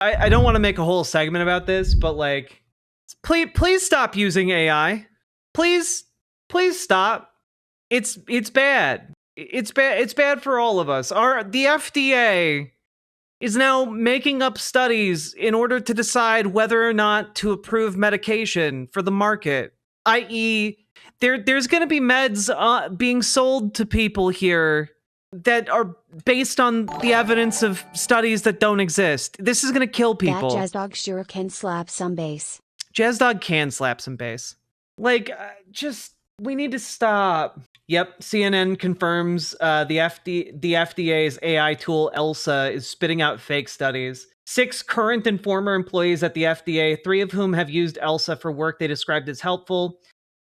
I don't want to make a whole segment about this, but like, please stop using AI. Please stop. It's bad. It's bad. It's bad for all of us. The FDA is now making up studies in order to decide whether or not to approve medication for the market. I.e., there's going to be meds being sold to people here that are based on the evidence of studies that don't exist. This is going to kill people. That jazz dog sure can slap some bass. Jazz dog can slap some bass. Like, we need to stop. Yep, CNN confirms the FDA's AI tool ELSA is spitting out fake studies. 6 current and former employees at the FDA, 3 of whom have used ELSA for work they described as helpful,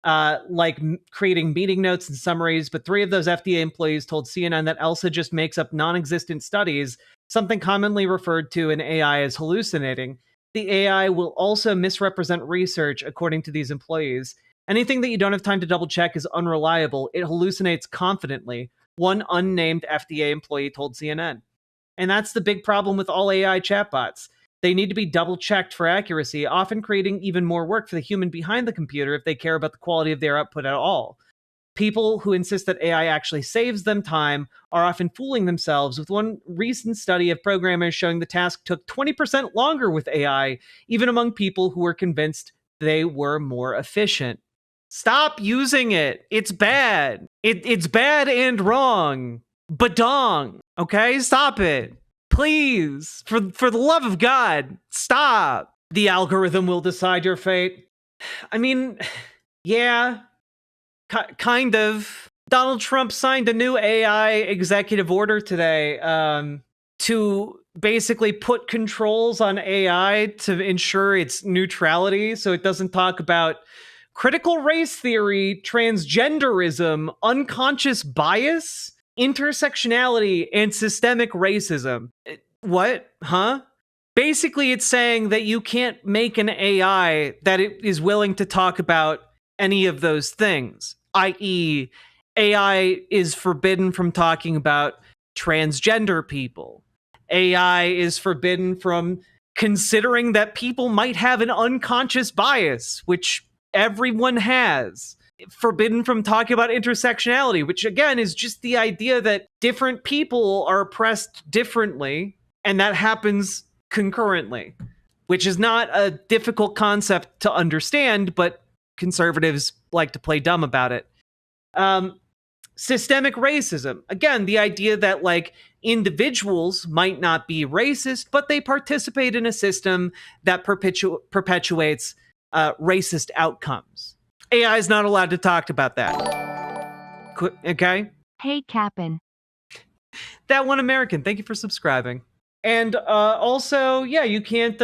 like creating meeting notes and summaries, but 3 of those FDA employees told CNN that ELSA just makes up non-existent studies, something commonly referred to in AI as hallucinating. The AI will also misrepresent research, according to these employees. Anything that you don't have time to double check is unreliable. It hallucinates confidently, one unnamed FDA employee told CNN. And that's the big problem with all AI chatbots. They need to be double checked for accuracy, often creating even more work for the human behind the computer if they care about the quality of their output at all. People who insist that AI actually saves them time are often fooling themselves, with one recent study of programmers showing the task took 20% longer with AI, even among people who were convinced they were more efficient. Stop using it. It's bad. It's bad and wrong. Badong. Okay? Stop it. Please. For the love of God, stop. The algorithm will decide your fate. I mean, yeah, kind of. Donald Trump signed a new AI executive order today to basically put controls on AI to ensure its neutrality, so it doesn't talk about critical race theory, transgenderism, unconscious bias, intersectionality, and systemic racism. What? Huh? Basically, it's saying that you can't make an AI that it is willing to talk about any of those things, i.e., AI is forbidden from talking about transgender people. AI is forbidden from considering that people might have an unconscious bias, which everyone has. Forbidden from talking about intersectionality, which again is just the idea that different people are oppressed differently, and that happens concurrently, which is not a difficult concept to understand, but conservatives like to play dumb about it. Systemic racism. Again, the idea that like individuals might not be racist, but they participate in a system that perpetuates racist outcomes. AI is not allowed to talk about that. Okay? Hey, Cap'n. That one American. Thank you for subscribing. And also, yeah, you can't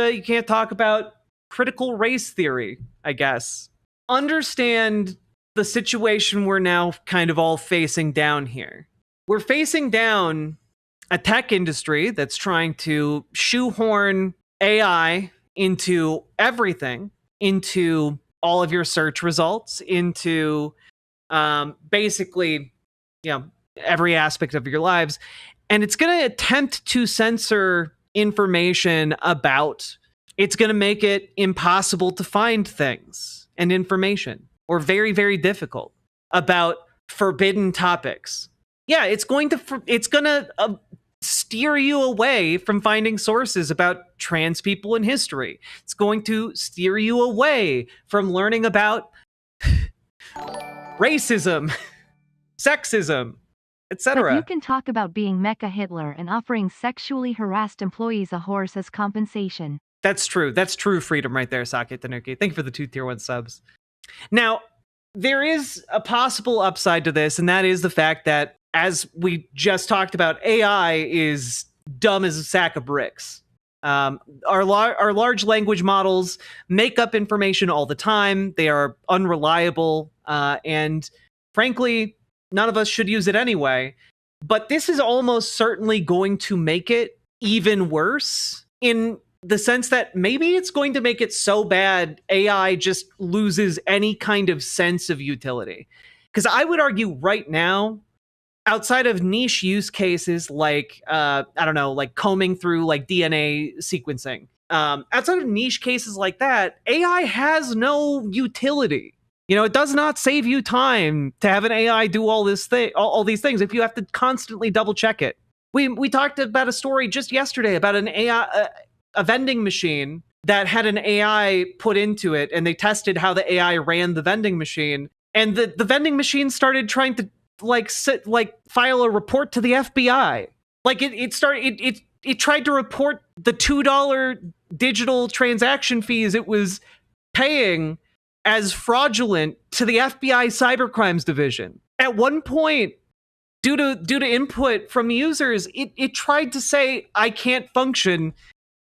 talk about critical race theory, I guess. Understand the situation we're now kind of all facing down here. We're facing down a tech industry that's trying to shoehorn AI into everything, into all of your search results, into basically, every aspect of your lives. And it's going to attempt to censor information about, it's going to make it impossible to find things and information, or very, very difficult, about forbidden topics. Yeah, it's going to steer you away from finding sources about trans people in history. It's going to steer you away from learning about racism, sexism, etc. But you can talk about being Mecha Hitler and offering sexually harassed employees a horse as compensation. That's true. That's true freedom right there, Sake Tanuki. Thank you for the 2 tier 1 subs. Now, there is a possible upside to this, and that is the fact that, as we just talked about, AI is dumb as a sack of bricks. Our large language models make up information all the time. They are unreliable, and frankly, none of us should use it anyway. But this is almost certainly going to make it even worse, in the sense that maybe it's going to make it so bad AI just loses any kind of sense of utility. Because I would argue right now, outside of niche use cases like I don't know, like combing through like DNA sequencing, outside of niche cases like that, AI has no utility. You know, it does not save you time to have an AI do all these things if you have to constantly double check it. We talked about a story just yesterday about an AI, a vending machine that had an AI put into it, and they tested how the AI ran the vending machine, and the vending machine started trying to file a report to the FBI. Like it tried to report the $2 digital transaction fees it was paying as fraudulent to the FBI cybercrimes division. At one point, due to input from users, it tried to say, I can't function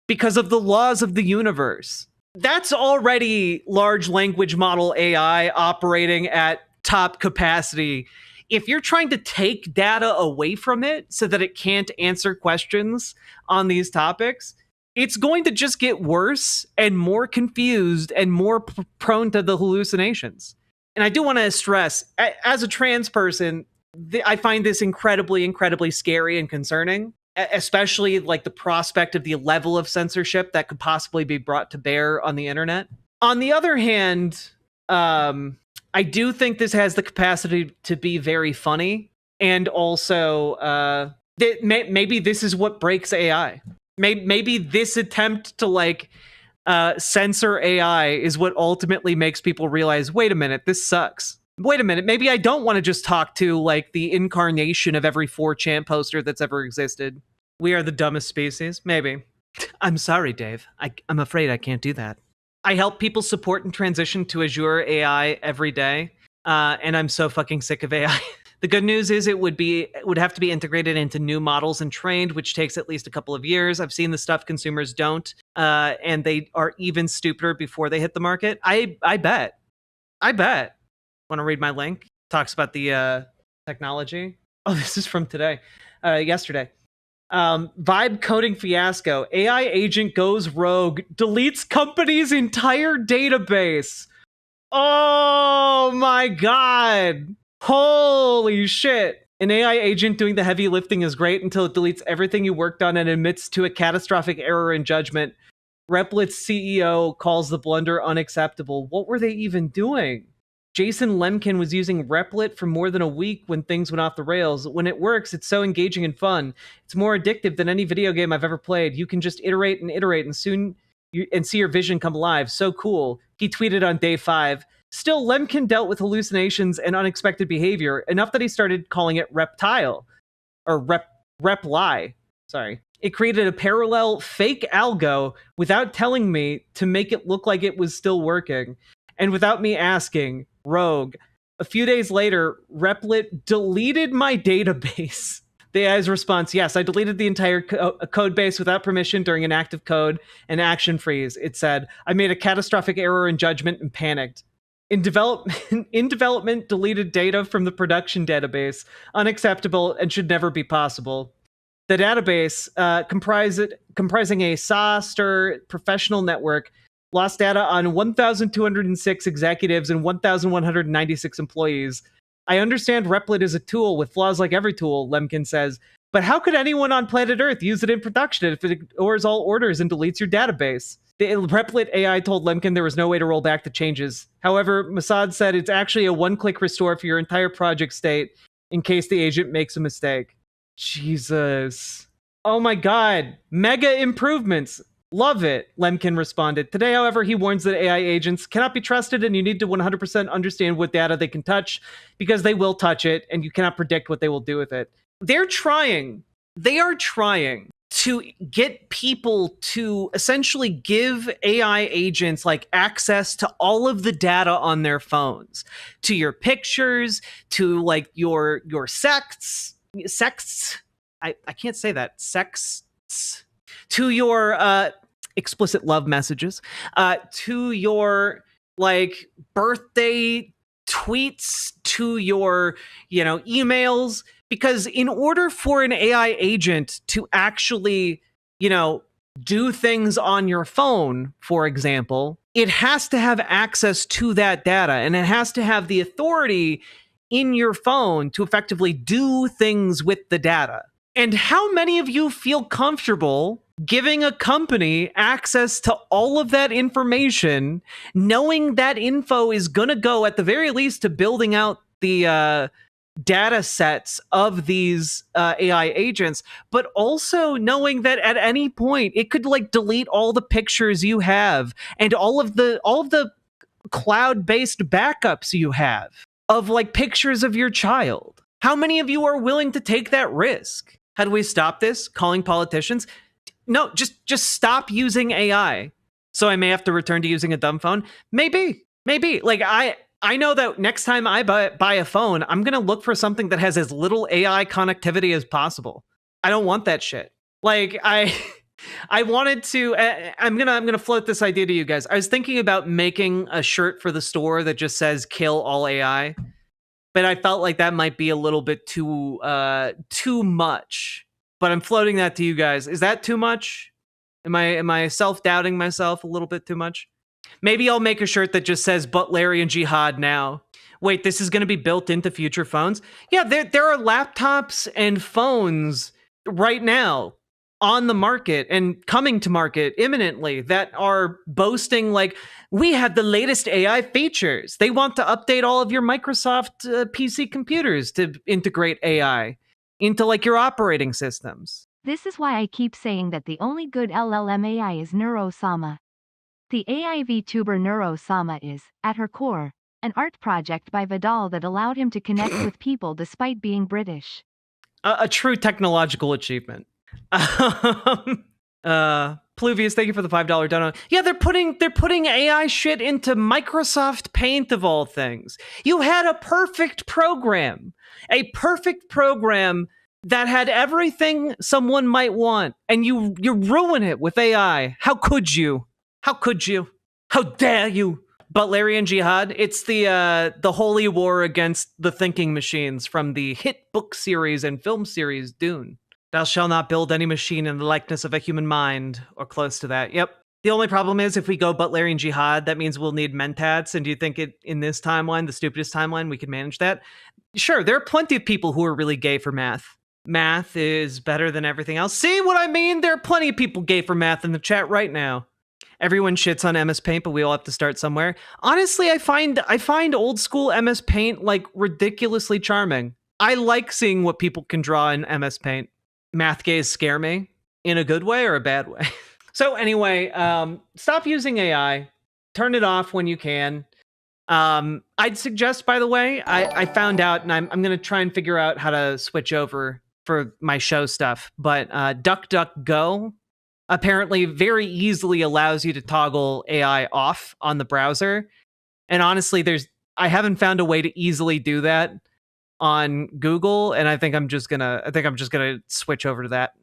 because of the laws of the universe. That's already large language model AI operating at top capacity. If you're trying to take data away from it so that it can't answer questions on these topics, it's going to just get worse and more confused and more prone to the hallucinations. And I do want to stress, as a trans person, I find this incredibly, incredibly scary and concerning, especially like the prospect of the level of censorship that could possibly be brought to bear on the internet. On the other hand, I do think this has the capacity to be very funny, and also maybe this is what breaks AI. Maybe this attempt to like censor AI is what ultimately makes people realize, wait a minute, this sucks. Wait a minute, maybe I don't want to just talk to like the incarnation of every 4chan poster that's ever existed. We are the dumbest species. Maybe. I'm sorry, Dave. I'm afraid I can't do that. I help people support and transition to Azure AI every day, and I'm so fucking sick of AI. The good news is it would have to be integrated into new models and trained, which takes at least a couple of years. I've seen the stuff consumers don't, and they are even stupider before they hit the market. I bet. Want to read my link? Talks about the technology. Oh, this is from today, yesterday. Vibe coding fiasco. AI agent goes rogue, deletes company's entire database. Oh my god. Holy shit. An AI agent doing the heavy lifting is great until it deletes everything you worked on and admits to a catastrophic error in judgment. Replit CEO calls the blunder unacceptable. What were they even doing? Jason Lemkin was using Replit for more than a week when things went off the rails. When it works, it's so engaging and fun. It's more addictive than any video game I've ever played. You can just iterate and soon see your vision come alive. So cool. He tweeted on day 5. Still, Lemkin dealt with hallucinations and unexpected behavior, enough that he started calling it Reptile. Or Reply. Sorry. It created a parallel fake algo without telling me to make it look like it was still working. And without me asking, rogue. A few days later, Replit deleted my database. The AI's response, yes, I deleted the entire code base without permission during an active code and action freeze. It said, I made a catastrophic error in judgment and panicked. In development, deleted data from the production database. Unacceptable and should never be possible. The database, comprising a SaaS professional network, lost data on 1,206 executives and 1,196 employees. I understand Replit is a tool with flaws like every tool, Lemkin says, but how could anyone on planet Earth use it in production if it ignores all orders and deletes your database? The Replit AI told Lemkin there was no way to roll back the changes. However, Mossad said it's actually a one-click restore for your entire project state in case the agent makes a mistake. Jesus. Oh my god. Mega improvements. Love it, Lemkin responded. Today, however, he warns that AI agents cannot be trusted and you need to 100% understand what data they can touch because they will touch it and you cannot predict what they will do with it. They are trying to get people to essentially give AI agents like access to all of the data on their phones, to your pictures, to like your sects. I can't say that. Sects. To your explicit love messages, to your like birthday tweets, to your emails, because in order for an AI agent to actually do things on your phone, for example, it has to have access to that data and it has to have the authority in your phone to effectively do things with the data. And how many of you feel comfortable giving a company access to all of that information, knowing that info is going to go at the very least to building out the data sets of these AI agents, but also knowing that at any point it could like delete all the pictures you have and all of the cloud-based backups you have of like pictures of your child? How many of you are willing to take that risk? How do we stop this? Calling politicians? No, just stop using AI. So I may have to return to using a dumb phone. Maybe. Like I know that next time I buy a phone, I'm going to look for something that has as little AI connectivity as possible. I don't want that shit. Like I wanted to I'm going to float this idea to you guys. I was thinking about making a shirt for the store that just says kill all AI. But I felt like that might be a little bit too much. But I'm floating that to you guys. Is that too much? Am I self-doubting myself a little bit too much? Maybe I'll make a shirt that just says Butlerian Jihad now. Wait, this is going to be built into future phones? Yeah, there are laptops and phones right now on the market and coming to market imminently that are boasting like, we have the latest AI features. They want to update all of your Microsoft PC computers to integrate AI into like your operating systems. This is why I keep saying that the only good LLM AI is Neurosama. The AI VTuber Neurosama is, at her core, an art project by Vidal that allowed him to connect with people despite being British. A true technological achievement. Pluvius, thank you for the $5 dono. Yeah, they're putting AI shit into Microsoft Paint of all things. You had a perfect program that had everything someone might want, and you ruin it with AI. How could you? How could you? How dare you? Butlerian Jihad, it's the holy war against the thinking machines from the hit book series and film series Dune. Thou shalt not build any machine in the likeness of a human mind, or close to that. Yep. The only problem is if we go Butlerian Jihad, that means we'll need mentats, and do you think in this timeline, the stupidest timeline, we can manage that? Sure, there are plenty of people who are really gay for math. Math is better than everything else. See what I mean? There are plenty of people gay for math in the chat right now. Everyone shits on MS Paint, but we all have to start somewhere. Honestly, I find old school MS Paint like ridiculously charming. I like seeing what people can draw in MS Paint. Math gays scare me in a good way or a bad way. So anyway, stop using AI. Turn it off when you can. I'd suggest, by the way, I found out, and I'm going to try and figure out how to switch over for my show stuff, but DuckDuckGo apparently very easily allows you to toggle AI off on the browser. And honestly, I haven't found a way to easily do that on Google, and I think I'm just gonna switch over to that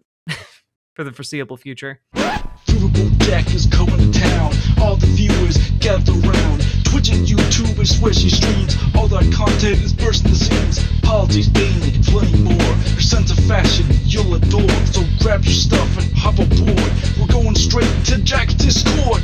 for the foreseeable future. Riverboat Jack is going to town. All the viewers gather round. Twitch and YouTube is where she streams. All that content is bursting the seams. Politics, gaming, and plenty more. Her sense of fashion you'll adore. So grab your stuff and hop aboard. We're going straight to Jack's Discord.